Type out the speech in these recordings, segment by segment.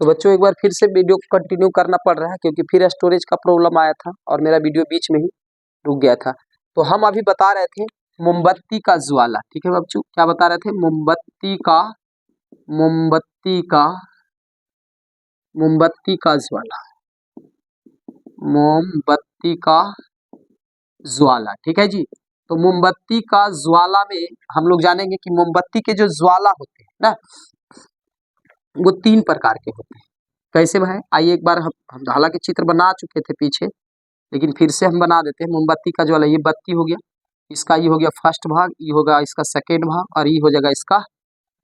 तो बच्चों एक बार फिर से वीडियो को कंटिन्यू करना पड़ रहा है क्योंकि फिर स्टोरेज का प्रॉब्लम आया था और मेरा वीडियो बीच में ही रुक गया था। तो हम अभी बता रहे थे मोमबत्ती का ज्वाला। ठीक है बच्चों, क्या बता रहे थे? मोमबत्ती का ज्वाला, मोमबत्ती का ज्वाला। ठीक है जी। तो मोमबत्ती का ज्वाला में हम लोग जानेंगे कि मोमबत्ती के जो ज्वाला होते हैं ना, वो 3 प्रकार के होते हैं। कैसे भाई? आइए एक बार हम हालांकि चित्र बना चुके थे पीछे, लेकिन फिर से हम बना देते हैं। मोमबत्ती का ज्वाला, ये बत्ती हो गया, इसका ये हो गया फर्स्ट भाग, ये होगा इसका सेकेंड भाग और ये हो जाएगा इसका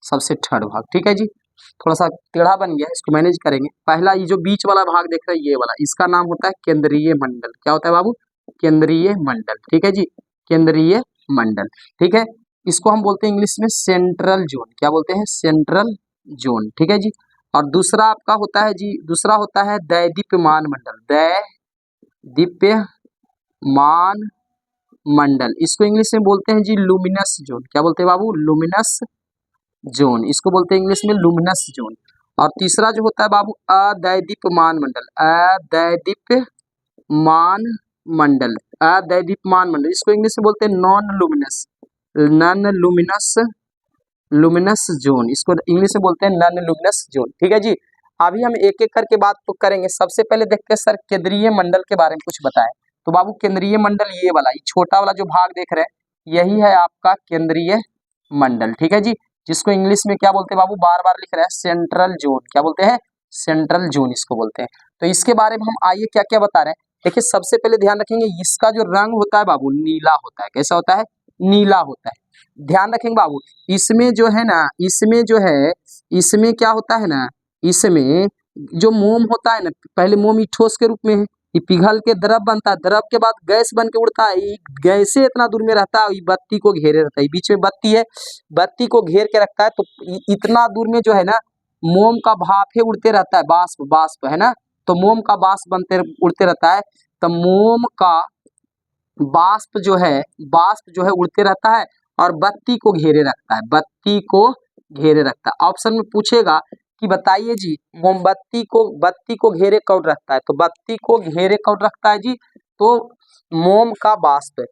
सबसे थर्ड भाग। ठीक है जी। थोड़ा सा टेढ़ा बन गया, इसको मैनेज करेंगे। पहला ये जो बीच वाला भाग देख रहे हैं, ये वाला, इसका नाम होता है केंद्रीय मंडल। क्या होता है बाबू? केंद्रीय मंडल। ठीक है जी, केंद्रीय मंडल। ठीक है, इसको हम बोलते हैं इंग्लिश में सेंट्रल जोन। क्या बोलते हैं? Central zone. ठीक है जी। और दूसरा आपका होता है जी, दूसरा होता है दैदीप्यमान मंडल। दैदीप्यमान मंडल, इसको इंग्लिश में बोलते हैं जी लुमिनस जोन। क्या बोलते हैं बाबू? लुमिनस जोन, इसको बोलते हैं इंग्लिश में लुमिनस जोन। और तीसरा जो होता है बाबू अदैदीप्यमान मंडल। अदैदीप्यमान मंडल, अदैदीप्यमान मंडल, इसको इंग्लिश में बोलते हैं लुमिनस जोन, इसको इंग्लिश में बोलते हैं नॉन लुमिनस जोन। ठीक है जी। अभी हम एक एक करके बात तो करेंगे। सबसे पहले देखते हैं सर केंद्रीय मंडल के बारे में कुछ बताएं। तो बाबू केंद्रीय मंडल ये वाला, ये छोटा वाला जो भाग देख रहे हैं, यही है आपका केंद्रीय मंडल। ठीक है जी, जिसको इंग्लिश में क्या बोलते हैं बाबू? बार बार लिख रहे हैं, सेंट्रल जोन। क्या बोलते हैं? सेंट्रल जोन इसको बोलते हैं। तो इसके बारे में हम आइए क्या क्या बता रहे हैं। देखिए सबसे पहले ध्यान रखेंगे, इसका जो रंग होता है बाबू नीला होता है। कैसा होता है? नीला होता है। ध्यान रखेंगे बाबू, इसमें जो है ना, इसमें क्या होता है ना, इसमें जो मोम होता है ना, पहले मोम ठोस के रूप में है, ये पिघल के द्रव बनता है, द्रव के बाद गैस बन के उड़ता है, ये गैस से इतना दूर में रहता है, ये बत्ती को घेरे रहता है, बीच में बत्ती है, बत्ती को घेर के रखता है। तो इतना दूर में जो है ना, मोम का भाप है उड़ते रहता है, बाष्प है ना, तो मोम का बाष्प बनते उड़ते रहता है। तो मोम का बाष्प जो है उड़ते रहता है और बत्ती को घेरे रखता है, बत्ती को घेरे रखता है। ऑप्शन में पूछेगा कि बताइए जी बत्ती को घेरे कौन रखता है? तो बत्ती को घेरे कौन रखता है जी? तो मोम का बाष्प।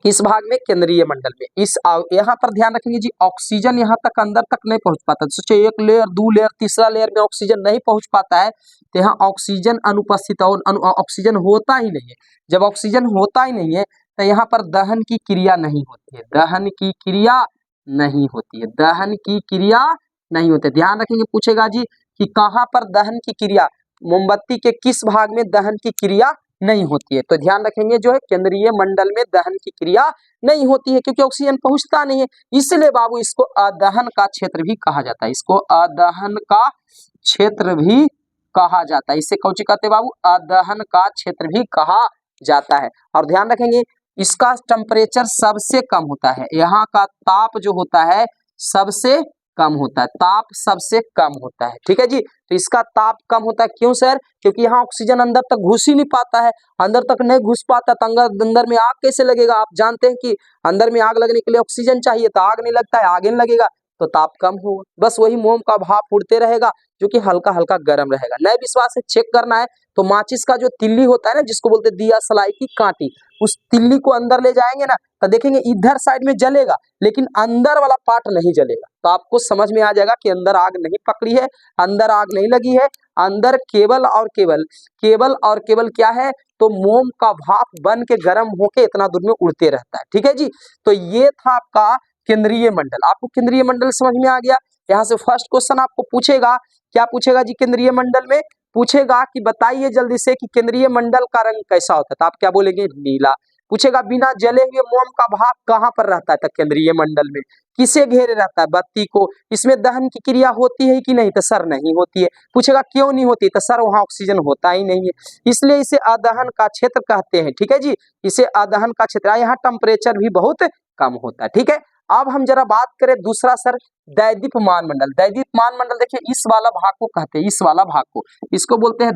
किस भाग में? केंद्रीय मंडल में। इस यहाँ पर ध्यान रखेंगे जी, ऑक्सीजन यहाँ तक अंदर तक नहीं पहुंच पाता। सोचे एक लेयर, 2 लेयर, तीसरा लेयर में ऑक्सीजन नहीं पहुंच पाता है, तो यहाँ ऑक्सीजन अनुपस्थित और ऑक्सीजन होता ही नहीं है। जब ऑक्सीजन होता ही नहीं है तो यहाँ पर दहन की क्रिया नहीं होती है, दहन की क्रिया नहीं होती है, दहन की क्रिया नहीं होती है। ध्यान रखेंगे, पूछेगा जी कि कहाँ पर दहन की क्रिया, मोमबत्ती के किस भाग में दहन की क्रिया नहीं होती है? तो ध्यान रखेंगे जो है केंद्रीय मंडल में दहन की क्रिया नहीं होती है, क्योंकि ऑक्सीजन पहुंचता नहीं है। इसलिए बाबू इसको अदहन का क्षेत्र भी कहा जाता है, इसको अदहन का क्षेत्र भी कहा जाता है। इसे कौन सी कहते हैं बाबू? अदहन का क्षेत्र भी कहा जाता है। और ध्यान रखेंगे इसका टेम्परेचर सबसे कम होता है, यहाँ का ताप जो होता है सबसे कम होता है, ताप सबसे कम होता है। ठीक है जी। तो इसका ताप कम होता है, क्यों सर? क्योंकि यहाँ ऑक्सीजन अंदर तक घुस ही नहीं पाता है, अंदर तक नहीं घुस पाता तो अंदर में आग कैसे लगेगा? आप जानते हैं कि अंदर में आग लगने के लिए ऑक्सीजन चाहिए, तो आग नहीं लगता है, आग नहीं लगेगा तो ताप कम होगा। बस वही मोम का भाप उड़ते रहेगा जो कि हल्का हल्का गर्म रहेगा। नहीं विश्वास है, चेक करना है तो माचिस का जो तिल्ली होता है ना, जिसको बोलते हैं दिया सलाई की कांटी, उस तिल्ली को अंदर ले जाएंगे ना तो देखेंगे इधर साइड में जलेगा, लेकिन अंदर वाला पार्ट नहीं जलेगा। तो आपको समझ में आ जाएगा कि अंदर आग नहीं पकड़ी है, अंदर आग नहीं लगी है, अंदर केवल और केवल क्या है? तो मोम का भाप बन के गर्म होके इतना दूर में उड़ते रहता है। ठीक है जी। तो ये था आपका केंद्रीय मंडल। आपको केंद्रीय मंडल समझ में आ गया। यहाँ से फर्स्ट क्वेश्चन आपको पूछेगा, क्या पूछेगा जी? केंद्रीय मंडल में पूछेगा कि बताइए जल्दी से कि केंद्रीय मंडल का रंग कैसा होता है? तो आप क्या बोलेंगे? नीला। पूछेगा बिना जले हुए मोम का भाप कहाँ पर रहता है? तो केंद्रीय मंडल में। किसे घेरे रहता है? बत्ती को। इसमें दहन की क्रिया होती है कि नहीं? तो सर नहीं होती है। पूछेगा क्यों नहीं होती? तो सर वहां ऑक्सीजन होता ही नहीं है, इसलिए इसे अदहन का क्षेत्र कहते हैं। ठीक है जी, इसे अदहन का क्षेत्र। यहाँ टेम्परेचर भी बहुत कम होता है। ठीक है, अब हम जरा बात करें दूसरा सर दैदीप्यमान मंडल। दैदीप्यमान मंडल देखिए इस वाला भाग को कहते हैं, इस वाला भाग को, इसको बोलते हैं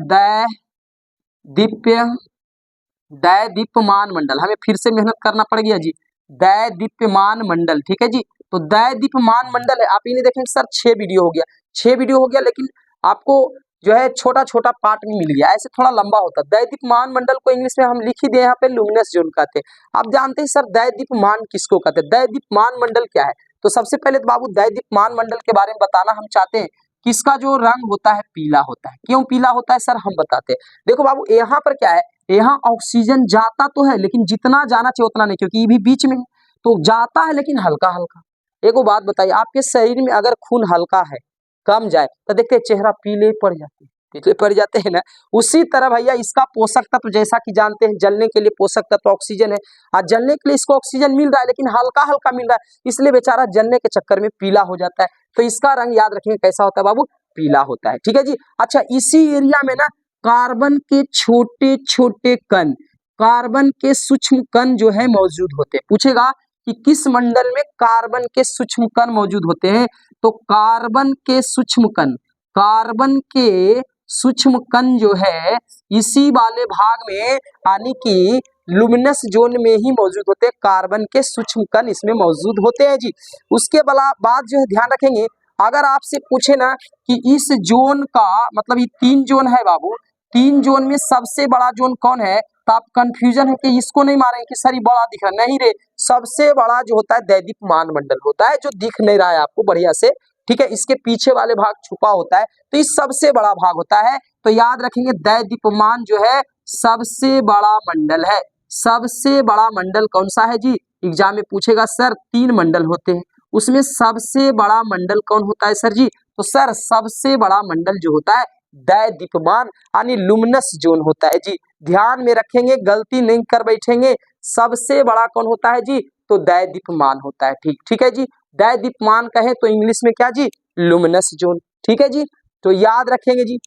दैदीप्यमान मंडल। हमें फिर से मेहनत करना पड़ गया जी, दैदीप्यमान मंडल। ठीक है जी। तो दैदीप्यमान मंडल है, आप ये नहीं देखेंगे सर 6 वीडियो हो गया, 6 वीडियो हो गया, लेकिन आपको जो है छोटा छोटा पार्ट में मिल गया, ऐसे थोड़ा लंबा होता है। दैदीप्यमान मंडल को इंग्लिश में हम लिख ही दिए यहाँ पे लुमिनस जोन कहते हैं। आप जानते हैं सर दैदीप्यमान किसको कहते हैं, दैदीप्यमान मंडल क्या है? तो सबसे पहले तो बाबू दैदीप्यमान मंडल के बारे में बताना हम चाहते हैं कि इसका जो रंग होता है पीला होता है। क्यों पीला होता है सर, हम बताते हैं। देखो बाबू यहाँ पर क्या है, यहाँ ऑक्सीजन जाता तो है लेकिन जितना जाना चाहिए उतना नहीं, क्योंकि ये भी बीच में है तो जाता है लेकिन हल्का हल्का। एक बात बताइए, आपके शरीर में अगर खून हल्का है, कम जाए तो देखते हैं चेहरा पीले पड़ जाते हैं, पीले पड़ जाते हैं ना। उसी तरह भैया इसका पोषक तत्व जैसा कि जानते हैं, जलने के लिए पोषक तत्व ऑक्सीजन है, और जलने के लिए इसको ऑक्सीजन मिल रहा है लेकिन हल्का हल्का मिल रहा है, इसलिए बेचारा जलने के चक्कर में पीला हो जाता है। तो इसका रंग याद रखेंगे कैसा होता है बाबू, पीला होता है। ठीक है जी। अच्छा, इसी एरिया में ना कार्बन के छोटे छोटे कण, कार्बन के सूक्ष्म कण जो है मौजूद होते हैं। पूछेगा कि किस मंडल में कार्बन के सूक्ष्म कण मौजूद होते हैं, तो कार्बन के सूक्ष्म कण, कार्बन के सूक्ष्म कण जो है इसी वाले भाग में यानी कि लुमिनस जोन में ही मौजूद होते हैं। कार्बन के सूक्ष्म कण इसमें मौजूद होते हैं जी। उसके बाद जो है ध्यान रखेंगे, अगर आपसे पूछे ना कि इस जोन का मतलब ये 3 जोन है बाबू, 3 जोन में सबसे बड़ा जोन कौन है, तो आप कंफ्यूजन है कि इसको नहीं मारेंगे कि सर ये बड़ा दिख रहा, नहीं रे, सबसे बड़ा जो होता है दैदीप्यमान मंडल होता है, जो दिख नहीं रहा है आपको बढ़िया से। ठीक है, इसके पीछे वाले भाग छुपा होता है, तो ये सबसे बड़ा भाग होता है। तो याद रखेंगे दैदीप्यमान जो है सबसे बड़ा मंडल है। सबसे बड़ा मंडल कौन सा है जी, एग्जाम में पूछेगा सर 3 मंडल होते हैं, उसमें सबसे बड़ा मंडल कौन होता है सर जी, तो सर सबसे बड़ा मंडल जो होता है दैदीप्यमान यानी लुमिनस जोन होता है जी। ध्यान में रखेंगे, गलती नहीं कर बैठेंगे, सबसे बड़ा कौन होता है जी, तो दैदीप्यमान होता है। ठीक है जी। दैदीप्यमान कहे तो इंग्लिश में क्या जी, लुमिनस जोन। ठीक है जी, तो याद रखेंगे जी।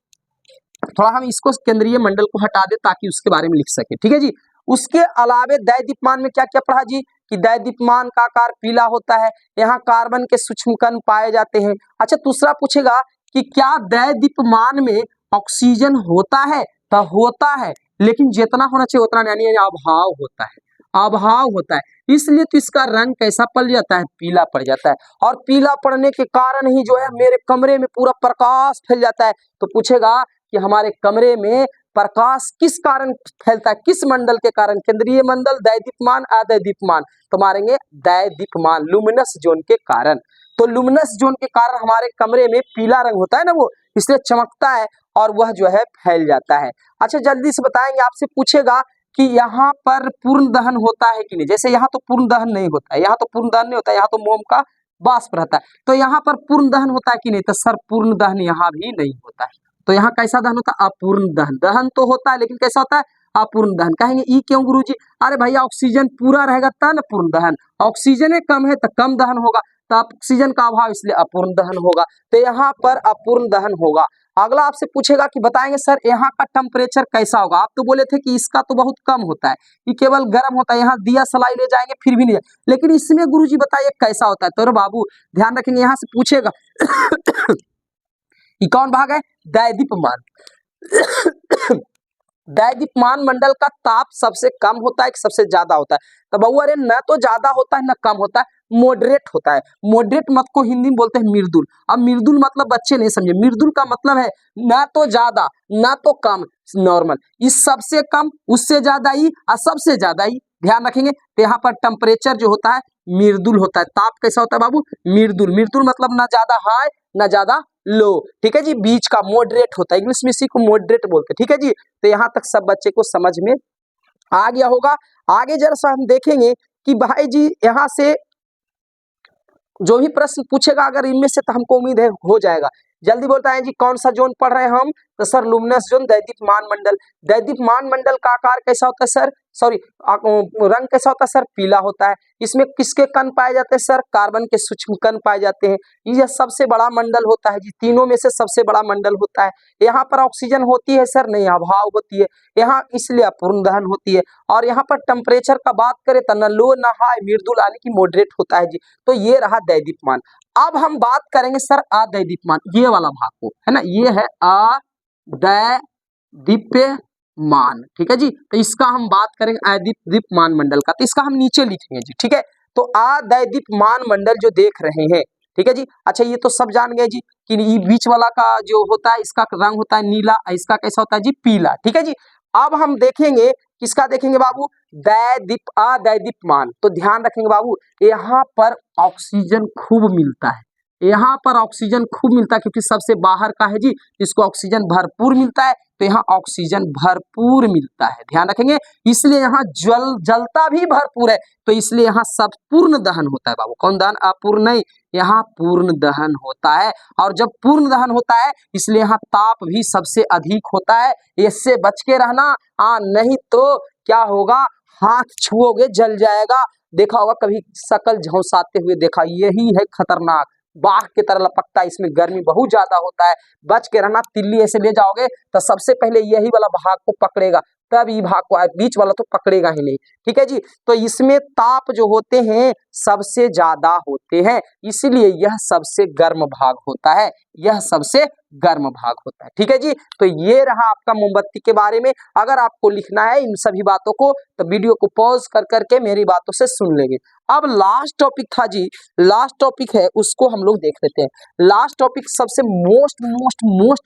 थोड़ा हम इसको केंद्रीय मंडल को हटा दे ताकि उसके बारे में लिख सके। ठीक है जी। उसके अलावे दैदीप्यमान में क्या क्या पढ़ा जी, कि दैदीप्यमान का आकार पीला होता है, यहाँ कार्बन के सूक्ष्म कण पाए जाते हैं। अच्छा, दूसरा पूछेगा कि क्या दैदीप्यमान में ऑक्सीजन होता है, तो होता है लेकिन जितना होना चाहिए उतना नहीं, यानी अभाव होता है, अभाव होता है, इसलिए तो इसका रंग कैसा पड़ जाता है, पीला पड़ जाता है। और पीला पड़ने के कारण ही जो है मेरे कमरे में पूरा प्रकाश फैल जाता है। तो पूछेगा कि हमारे कमरे में प्रकाश किस कारण फैलता है, किस मंडल के कारण, केंद्रीय मंडल, दैदीप्यमान, अदैदीप्यमान, तो मारेंगे दैदीप्यमान, लुमिनस जोन के कारण। तो लुमिनस जोन के कारण हमारे कमरे में पीला रंग होता है ना, वो इसलिए चमकता है और वह जो है फैल जाता है। अच्छा, जल्दी से बताएंगे, आपसे पूछेगा कि यहाँ पर पूर्ण दहन होता है कि नहीं। जैसे यहाँ तो पूर्ण दहन नहीं होता है, यहाँ तो पूर्ण दहन नहीं होता है, यहाँ तो मोम का वाष्प रहता है, तो यहाँ पर पूर्ण दहन होता है कि नहीं, तो सर पूर्ण दहन यहाँ भी नहीं होता है। तो यहाँ कैसा दहन होता है, अपूर्ण दहन। दहन तो होता है लेकिन कैसा होता है, अपूर्ण दहन। कहेंगे ई क्यों गुरुजी, अरे भैया ऑक्सीजन पूरा रहेगा तब न पूर्ण दहन, ऑक्सीजन कम है तो कम दहन होगा, तो ऑक्सीजन का अभाव इसलिए अपूर्ण दहन होगा, तो यहाँ पर अपूर्ण दहन होगा। अगला आपसे पूछेगा कि बताएंगे सर यहाँ का टेम्परेचर कैसा होगा। आप तो बोले थे कि इसका तो बहुत कम होता है, ये केवल गर्म होता है, यहाँ दिया सलाई ले जाएंगे फिर भी नहीं जाए, लेकिन इसमें गुरुजी बताइए कैसा होता है। तो बाबू ध्यान रखेंगे, यहाँ से पूछेगा ये कौन भाग है, दैदीप्यमान। दैदीप्यमान मंडल का ताप सबसे कम होता है कि सबसे ज्यादा होता है, तो बउआ अरे न तो ज्यादा होता है न कम होता है, मॉडरेट होता है। मॉडरेट मत को हिंदी में बोलते हैं मृदुल। अब मृदुल मतलब बच्चे नहीं समझे, मृदुल का मतलब है ना तो ज्यादा ना तो कम, नॉर्मल। इस सबसे कम, उससे ज्यादा ही और सबसे ज्यादा ही, ध्यान रखेंगे। तो यहाँ पर टेम्परेचर जो होता है मृदुल होता है। ताप कैसा होता है बाबू, मृदुल। मृदुल मतलब ना ज्यादा हाई ना ज्यादा लो, ठीक है जी, बीच का, मॉडरेट होता है, इंग्लिश में इसी को मॉडरेट बोलते हैं। ठीक है जी, तो यहाँ तक सब बच्चे को समझ में आ गया होगा। आगे जरा सा हम देखेंगे कि भाई जी यहाँ से जो भी प्रश्न पूछेगा अगर इनमें से, तो हमको उम्मीद है हो जाएगा। जल्दी बोलता है जी, कौन सा जोन पढ़ रहे हैं हम, तो सर लुमिनस जोन, दैदीप्यमान मंडल। दैदीप्यमान मंडल का आकार कैसा होता है सर, सॉरी रंग कैसा होता है सर, पीला होता है। इसमें किसके कण पाए जाते हैं सर, कार्बन के सूक्ष्म कण पाए जाते हैं। यह सबसे बड़ा मंडल होता है जी, तीनों में से सबसे बड़ा मंडल होता है। यहाँ पर ऑक्सीजन होती है सर, नहीं, अभाव होती है यहाँ, इसलिए अपूर्ण दहन होती है। और यहाँ पर टेम्परेचर का बात करें तो न लो न हाई, मृदुल यानी कि मॉडरेट होता है जी। तो ये रहा दैदीप्यमान। अब हम बात करेंगे सर अदैदीप्यमान, ये वाला भाग को, है ना, ये है अदैदीप्यमान। ठीक है जी, तो इसका हम बात करेंगे अदैदीप्यमान मंडल का, तो इसका हम नीचे लिखेंगे जी। ठीक है, तो अदैदीप्यमान मंडल जो देख रहे हैं, ठीक है जी। अच्छा ये तो सब जान गए जी कि ये बीच वाला का जो होता है इसका रंग होता है नीला, इसका कैसा होता है जी पीला, ठीक है जी। अब हम देखेंगे किसका देखेंगे बाबू, दैदीप्यमान। तो ध्यान रखेंगे बाबू, यहाँ पर ऑक्सीजन खूब मिलता है, यहाँ पर ऑक्सीजन खूब मिलता है क्योंकि सबसे बाहर का है जी, इसको ऑक्सीजन भरपूर मिलता है, तो यहाँ ऑक्सीजन भरपूर मिलता है, ध्यान रखेंगे। इसलिए यहाँ जलता भी भरपूर है, तो इसलिए यहाँ सब पूर्ण दहन होता है बाबू। कौन दहन, अपूर्ण नहीं, यहाँ पूर्ण दहन होता है। और जब पूर्ण दहन होता है इसलिए यहाँ ताप भी सबसे अधिक होता है, इससे बच के रहना, नहीं तो क्या होगा, हाथ छुओगे जल जाएगा। देखा होगा कभी शकल झौंसाते हुए देखा, यही है खतरनाक, बाघ की तरह लपकता है, इसमें गर्मी बहुत ज्यादा होता है, बच के रहना। तिल्ली ऐसे ले जाओगे तो सबसे पहले यही वाला भाग को पकड़ेगा, तब ये भाग को, बीच वाला तो पकड़ेगा ही नहीं, ठीक है जी। तो इसमें ताप जो होते हैं सबसे ज्यादा होते हैं, इसलिए यह सबसे गर्म भाग होता है, यह सबसे गर्म भाग होता है, ठीक है जी। तो ये रहा आपका मोमबत्ती के बारे में। अगर आपको लिखना है इन सभी बातों को तो वीडियो को पॉज कर करके मेरी बातों से सुन लेंगे। अब लास्ट टॉपिक था जी, लास्ट टॉपिक है उसको हम लोग देख लेते हैं। लास्ट टॉपिक सबसे मोस्ट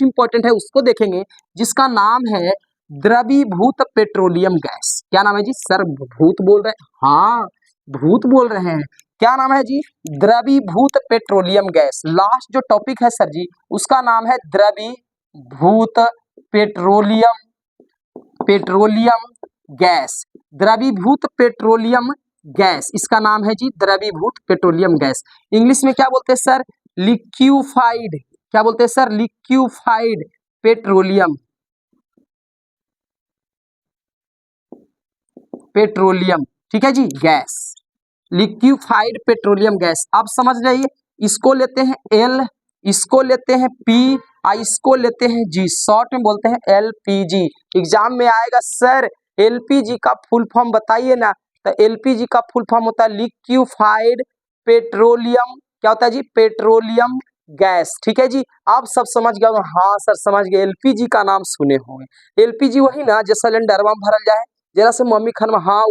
इंपॉर्टेंट है, उसको देखेंगे, जिसका नाम है द्रवीभूत पेट्रोलियम गैस। क्या नाम है जी, सर भूत बोल रहे हैं, हाँ भूत बोल रहे हैं, क्या नाम है जी, द्रवीभूत पेट्रोलियम गैस। लास्ट जो टॉपिक है सर जी उसका नाम है द्रवीभूत पेट्रोलियम गैस, द्रवीभूत पेट्रोलियम गैस, इसका नाम है जी द्रवीभूत पेट्रोलियम गैस। इंग्लिश में क्या बोलते हैं सर, लिक्यूफाइड, क्या बोलते हैं सर, लिक्यूफाइड पेट्रोलियम, ठीक है जी, गैस, लिक्यूफाइड पेट्रोलियम गैस। आप समझ जाइए, इसको लेते हैं एल, इसको लेते हैं पी, इसको लेते हैं जी, शॉर्ट में बोलते हैं एलपीजी। एग्जाम में आएगा सर एलपीजी का फुल फॉर्म बताइए ना, तो एलपीजी का फुल फॉर्म होता है लिक्यूफाइड पेट्रोलियम, क्या होता है जी, पेट्रोलियम गैस, ठीक है जी। आप सब समझ गए, हाँ सर समझ गए, एलपीजी का नाम सुने होंगे, एलपीजी वही ना जो सिलेंडर में भरल जाए, जरा से मम्मी खान, हाँ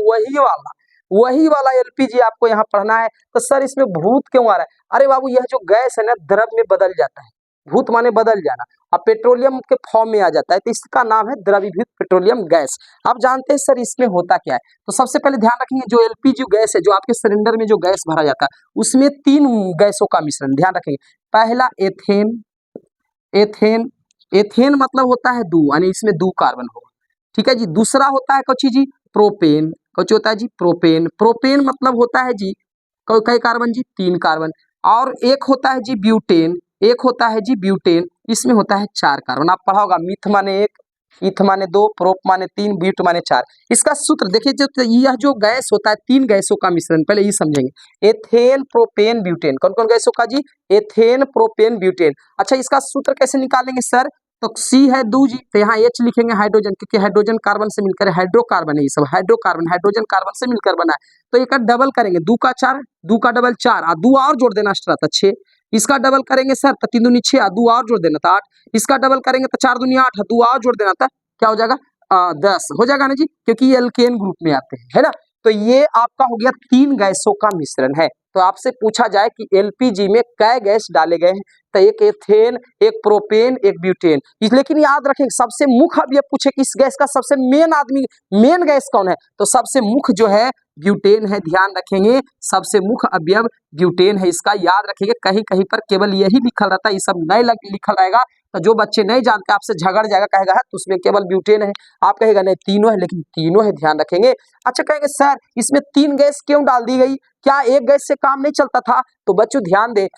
वही वाला एलपीजी आपको यहाँ पढ़ना है। तो सर इसमें भूत क्यों आ रहा है, अरे बाबू यह जो गैस है ना द्रव में बदल जाता है, भूत माने बदल जाना, अब पेट्रोलियम के फॉर्म में आ जाता है, तो इसका नाम है द्रवीभूत पेट्रोलियम गैस। आप जानते हैं सर इसमें होता क्या है, तो सबसे पहले ध्यान रखेंगे जो एलपीजी गैस है, जो आपके सिलेंडर में जो गैस भरा जाता है उसमें 3 गैसों का मिश्रण, ध्यान रखेंगे। पहला एथेन मतलब होता है 2, यानी इसमें 2 कार्बन होगा, ठीक है जी। दूसरा होता है कौची जी, प्रोपेन, कौची होता है जी, प्रोपेन मतलब होता है जी कई कार्बन जी, 3 कार्बन। और एक होता है जी ब्यूटेन, एक होता है जी ब्यूटेन, इसमें होता है 4 कार्बन। आप पढ़ा होगा मिथ माने 1, इथ माने 2, प्रोप माने 3, ब्यूट माने 4। इसका सूत्र देखिए, जो यह जो गैस होता है 3 गैसों का मिश्रण, पहले ये समझेंगे, एथेन प्रोपेन ब्यूटेन, कौन कौन गैसों का जी, एथेन प्रोपेन ब्यूटेन। अच्छा इसका सूत्र कैसे निकालेंगे सर, तो C है 2 जी, तो यहाँ H लिखेंगे हाइड्रोजन, क्योंकि हाइड्रोजन कार्बन से मिलकर हाइड्रोकार्बन है, ये सब हाइड्रोजन कार्बन से मिलकर बना है। तो एक डबल करेंगे, 2 का 4, 2 का डबल 4, 2 और जोड़ देना एक्स्ट्रा था 6, इसका डबल करेंगे सर तो 3 दूनी 6, 2 और जोड़ देना था 8, इसका डबल करेंगे तो 4 दूनी 8, 2 और जोड़ देना था, क्या हो जाएगा 10 हो जाएगा ना जी, क्योंकि ये एल्केन ग्रुप में आते हैं, है ना। तो ये आपका हो गया 3 गैसों का मिश्रण है। तो आपसे पूछा जाए कि एलपीजी में कै गैस डाले गए हैं, तो एक एथेन, एक प्रोपेन, एक ब्यूटेन। लेकिन याद रखें सबसे मुख्य, अब ये पूछे कि इस गैस का सबसे मेन गैस कौन है, तो सबसे मुख्य जो है ब्यूटेन है, ध्यान रखेंगे सबसे मुख्य अवयव ब्यूटेन है, इसका याद रखेंगे। कहीं कहीं पर केवल यही लिखल रहता है, ये सब नहीं लिखल रहेगा, तो जो बच्चे नहीं जानते आपसे झगड़ जाएगा, कहेगा है तो उसमें केवल ब्यूटेन है, आप कहेगा नहीं तीनों है, लेकिन तीनों है, ध्यान रखेंगे। अच्छा कहेंगे सर इसमें 3 गैस क्यों डाल दी गई, क्या एक गैस से काम नहीं चलता था, तो बच्चों ध्यान दे,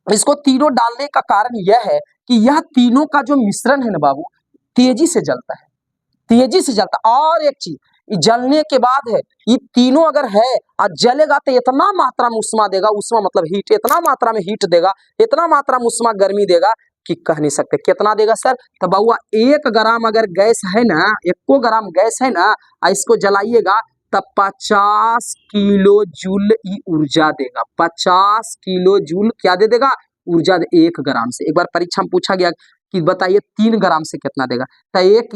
इसको तीनों डालने का कारण यह है कि यह तीनों का जो मिश्रण है ना बाबू तेजी से जलता है, तेजी से जलता। और एक चीज, जलने के बाद है ये तीनों अगर है और जलेगा तो इतना मात्रा में उष्मा देगा, उष्मा मतलब हीट, इतना मात्रा में हीट देगा, इतना मात्रा में उष्मा गर्मी देगा कि कह नहीं सकते कितना देगा सर। तो बउआ 1 ग्राम अगर गैस है ना, 1 ग्राम गैस है ना, इसको जलाइएगा तब 50 किलो जूल ऊर्जा देगा, 50 किलो जूल क्या दे देगा, ऊर्जा 1 ग्राम से। एक बार परीक्षा में पूछा गया कि बताइए 3 ग्राम से कितना देगा, तो 1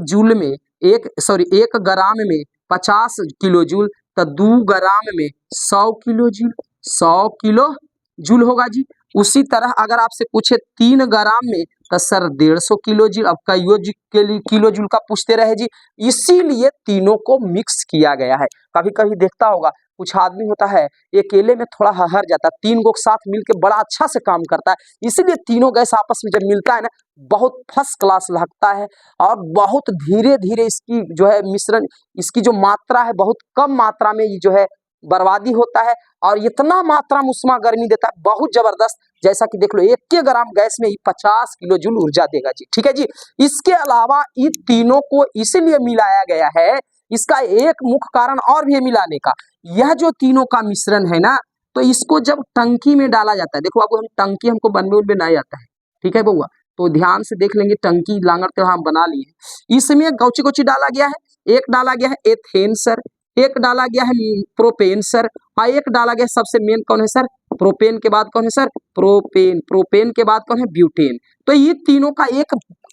ग्राम में 50 किलो जूल, तो 2 ग्राम में 100 किलो जूल, 100 किलो जूल होगा जी। उसी तरह अगर आपसे पूछे 3 ग्राम में तो सर 150 किलो जूल। अब किलो जूल का पूछते रहे जी, इसीलिए तीनों को मिक्स किया गया है। कभी कभी देखता होगा कुछ आदमी होता है अकेले में थोड़ा हर जाता है, 3 को साथ मिलके बड़ा अच्छा से काम करता है, इसीलिए तीनों गैस आपस में जब मिलता है ना बहुत फर्स्ट क्लास लगता है और बहुत धीरे धीरे इसकी जो है मिश्रण, इसकी जो मात्रा है बहुत कम मात्रा में ये जो है बर्बादी होता है और इतना मात्रा में उष्मा गर्मी देता है बहुत जबरदस्त। जैसा कि देख लो 1 ग्राम गैस में 50 किलो जूल ऊर्जा देगा जी। ठीक है जी। इसके अलावा इन तीनों को इसलिए मिलाया गया है, इसका एक मुख्य कारण और भी है मिलाने का। यह जो तीनों का मिश्रण है ना, तो इसको जब टंकी में डाला जाता है, देखो आपको हम टंकी हमको बनने में नहीं आता है, ठीक है बउआ, तो ध्यान से देख लेंगे टंकी लांगर तो हम बना लिए। इसमें गौची गौची डाला गया है, एक डाला गया है एथेन सर, एक डाला गया है प्रोपेन सर, और एक डाला गया सबसे मेन कौन है सर, प्रोपेन के बाद कौन है सर, प्रोपेन, प्रोपेन के बाद कौन है, ब्यूटेन। तो ये तीनों का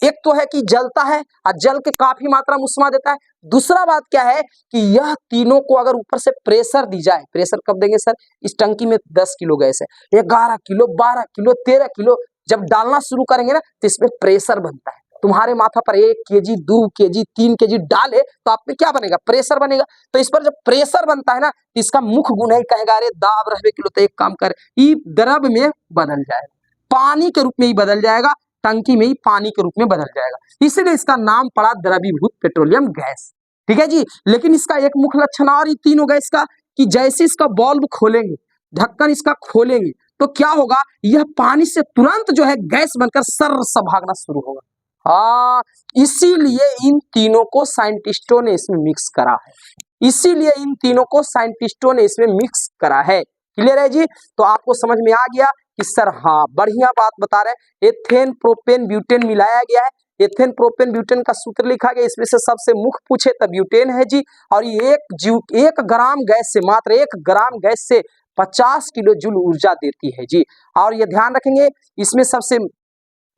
एक तो है कि जलता है और जल के काफी मात्रा में उष्मा देता है। दूसरा बात क्या है कि यह तीनों को अगर ऊपर से प्रेशर दी जाए, प्रेशर कब देंगे सर, इस टंकी में 10 किलो गैस है, 11 किलो 12 किलो 13 किलो जब डालना शुरू करेंगे ना तो इसमें प्रेशर बनता है। तुम्हारे माथा पर 1 केजी 2 केजी 3 केजी डाले तो आप में क्या बनेगा, प्रेशर बनेगा। तो इस पर जब प्रेशर बनता है ना तो इसका मुख्य गुण है, कहेगा अरे दाब रहबे किलो तो एक काम कर, ये द्रव में बदल जाएगा, पानी के रूप में ही बदल जाएगा, टंकी में ही पानी के रूप में बदल जाएगा, इसलिए इसका नाम पड़ा द्रवीभूत पेट्रोलियम गैस। ठीक है जी। लेकिन इसका एक मुख्य लक्षण और तीनों गैस का कि जैसे इसका बल्ब खोलेंगे, ढक्कन इसका खोलेंगे तो क्या होगा, यह पानी से तुरंत जो है गैस बनकर सर्र सा भागना शुरू होगा। हाँ, इसीलिए इन तीनों को साइंटिस्टों ने इसमें मिक्स करा है, इसीलिए इन तीनों को साइंटिस्टों ने इसमें मिक्स करा है। क्लियर है जी। तो आपको समझ में आ गया कि सर हाँ बढ़िया बात बता रहे हैं, एथेन प्रोपेन ब्यूटेन मिलाया गया है। एथेन प्रोपेन ब्यूटेन का सूत्र लिखा गया, इसमें से सबसे मुख्य पूछे तो ब्यूटेन है जी। और ये 1 ग्राम गैस से, मात्र 1 ग्राम गैस से 50 किलो जूल ऊर्जा देती है जी। और ये ध्यान रखेंगे इसमें सबसे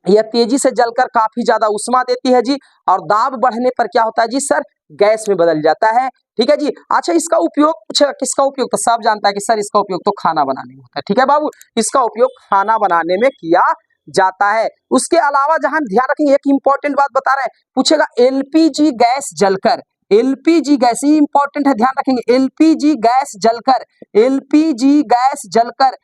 यह तेजी से जलकर काफी ज्यादा उष्मा देती है जी, और दाब बढ़ने पर क्या होता है जी सर, गैस में बदल जाता है। ठीक है जी। अच्छा, इसका उपयोग पूछेगा किसका उपयोग, तो सब जानता है कि सर इसका उपयोग तो खाना बनाने में होता है। ठीक है बाबू, इसका उपयोग खाना बनाने में किया जाता है। उसके अलावा जहां ध्यान रखेंगे एक इंपॉर्टेंट बात बता रहे हैं, पूछेगा एलपीजी गैस जलकर, एलपीजी गैस ही इंपॉर्टेंट है, ध्यान रखेंगे, एलपीजी गैस जलकर, एलपीजी गैस जलकर,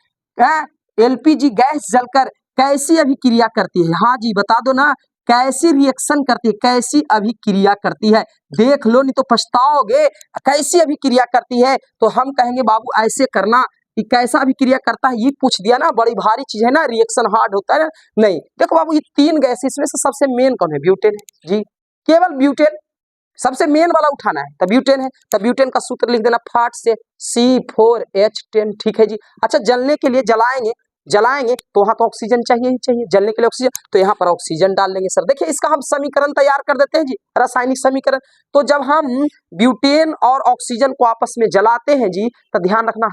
एलपीजी गैस जलकर कैसी अभिक्रिया करती है, हाँ जी बता दो ना, कैसी रिएक्शन करती है, कैसी अभिक्रिया करती है, देख लो नहीं तो पछताओगे। कैसी अभिक्रिया करती है तो हम कहेंगे बाबू ऐसे करना कि कैसा अभिक्रिया करता है, ये पूछ दिया ना, बड़ी भारी चीज है ना, रिएक्शन हार्ड होता है ना, नहीं देखो बाबू ये 3 गैस इसमें से सबसे मेन कौन है, ब्यूटेन है जी, केवल ब्यूटेन सबसे मेन वाला उठाना है, तब ब्यूटेन है, तब ब्यूटेन का सूत्र लिख देना फाट से C4H10। ठीक है जी। अच्छा, जलने के लिए जलाएंगे तो वहां तो ऑक्सीजन चाहिए ही चाहिए, जलने के लिए ऑक्सीजन, तो यहाँ पर ऑक्सीजन डाल लेंगे सर। देखिए इसका हम समीकरण तैयार कर देते हैं जी, रासायनिक समीकरण। तो जब हम ब्यूटेन और ऑक्सीजन को आपस में जलाते हैं जी, तो ध्यान रखना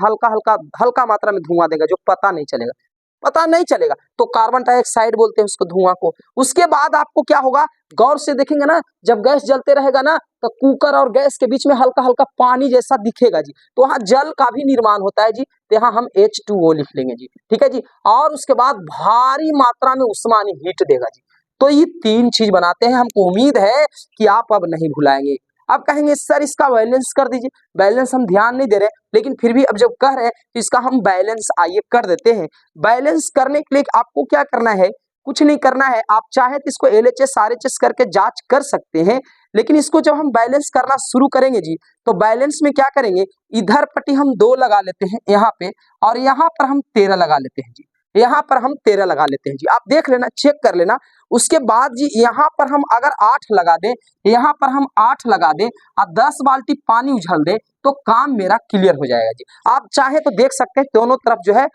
हल्का मात्रा में धुआं देगा, जो पता नहीं चलेगा, तो कार्बन डाइऑक्साइड बोलते हैं उसको, धुआं को। उसके बाद आपको क्या होगा, गौर से देखेंगे ना, जब गैस जलते रहेगा ना तो कुकर और गैस के बीच में हल्का हल्का पानी जैसा दिखेगा जी, तो वहां जल का भी निर्माण होता है जी, तो यहाँ हम H2O लिख लेंगे जी। ठीक है जी। और उसके बाद भारी मात्रा में उष्मा हीट देगा जी। तो ये 3 चीज बनाते हैं, हमको उम्मीद है कि आप अब नहीं भुलाएंगे। अब कहेंगे सर इसका बैलेंस कर दीजिए, बैलेंस हम ध्यान नहीं दे रहे, लेकिन फिर भी अब जब कह रहे हैं तो इसका हम बैलेंस आइए कर देते हैं। बैलेंस करने के लिए आपको क्या करना है, कुछ नहीं करना है, आप चाहे तो इसको LHS RHS करके जांच कर सकते हैं, लेकिन इसको जब हम बैलेंस करना शुरू करेंगे जी, तो बैलेंस में क्या करेंगे, इधर पट्टी हम 2 लगा लेते हैं यहाँ पे, और यहाँ पर हम 13 लगा लेते हैं जी, यहाँ पर हम 13 लगा लेते हैं जी। आप देख लेना, चेक कर लेना। उसके बाद जी यहाँ पर हम अगर 8 लगा दें, यहाँ पर हम 8 लगा दें और 10 बाल्टी पानी उछल दें, तो काम मेरा क्लियर हो जाएगा जी। आप चाहे तो देख सकते हैं दोनों तरफ जो है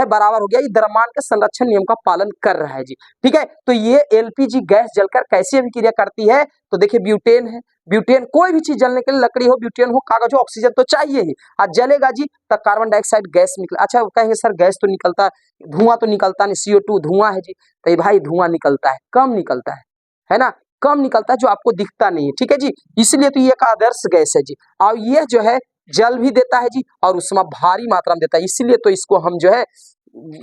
बराबर हो गया, ये द्रव्यमान के संरक्षण नियम का पालन कर रहा है जी। ठीक है। तो ये एलपीजी गैस जलकर कैसी अभिक्रिया करती है, तो देखिए ब्यूटेन है, ब्यूटेन कोई भी चीज जलने के लिए, लकड़ी हो, ब्यूटेन हो, कागज हो, ऑक्सीजन तो चाहिए ही, आज जलेगा जी तब कार्बन डाइऑक्साइड गैस निकला। अच्छा कहेंगे सर गैस तो निकलता, धुआं तो निकलता नहीं, CO2 धुआं है जी, तो भाई धुआं निकलता है, कम निकलता है ना, कम निकलता है, जो आपको दिखता नहीं है। ठीक है जी। इसलिए तो ये एक आदर्श गैस है जी, और ये जो है जल भी देता है जी और उष्मा भारी मात्रा में देता है, इसीलिए तो इसको हम जो है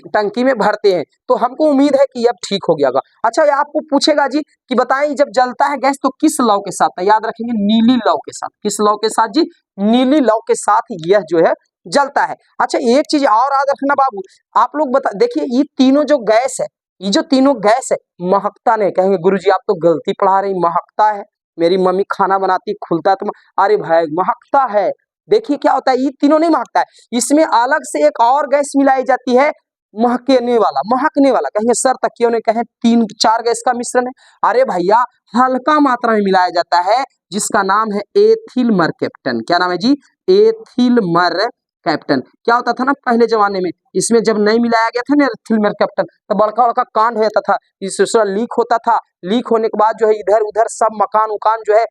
टंकी में भरते हैं, तो हमको उम्मीद है कि अब ठीक हो गया होगा। अच्छा, ये आपको पूछेगा जी कि बताएं जब जलता है गैस तो किस लौ के साथ, याद रखेंगे नीली लौ के साथ। किस लौ के साथ जी? नीली लौ के साथ यह जो है जलता है। अच्छा, एक चीज और याद रखना बाबू, आप लोग बता देखिए ये तीनों जो गैस है, ये जो तीनों गैस है महकता नहीं। कहेंगे गुरुजी आप तो गलती पढ़ा रही, महकता है, मेरी मम्मी खाना बनाती खुलता है तो अरे भाई महकता है। देखिए क्या होता है, ये तीनों नहीं महकता है, इसमें अलग से एक और गैस मिलाई जाती है महकने वाला, महकने वाला। कहेंगे सर तक क्यों नहीं कहें 3-4 गैस का मिश्रण है। अरे भैया हल्का मात्रा में मिलाया जाता है जिसका नाम है एथिल मरकैप्टन। क्या नाम है जी? Ethyl mercaptan. क्या होता था ना पहले जमाने में, इसमें जब नहीं मिलाया गया था ना एथिल मरकैप्टन तो बड़का बड़का कांड हो जाता था, इससे लीक होता था। लीक होने के बाद जो है इधर उधर सब मकान उकान जो है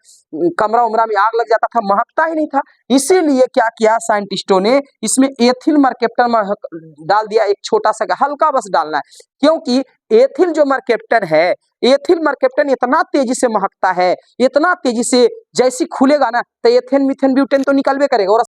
कमरा उमरा में आग लग जाता था, महकता ही नहीं था। इसीलिए क्या किया साइंटिस्टों ने, इसमें एथिल मरकैप्टन डाल दिया, एक छोटा सा हल्का बस डालना है, क्योंकि एथिल जो मरकैप्टन है, एथिल मरकैप्टन इतना तेजी से महकता है, इतना तेजी से, जैसी खुलेगा ना तो एथेन मीथेन ब्यूटेन तो निकलबे करेगा और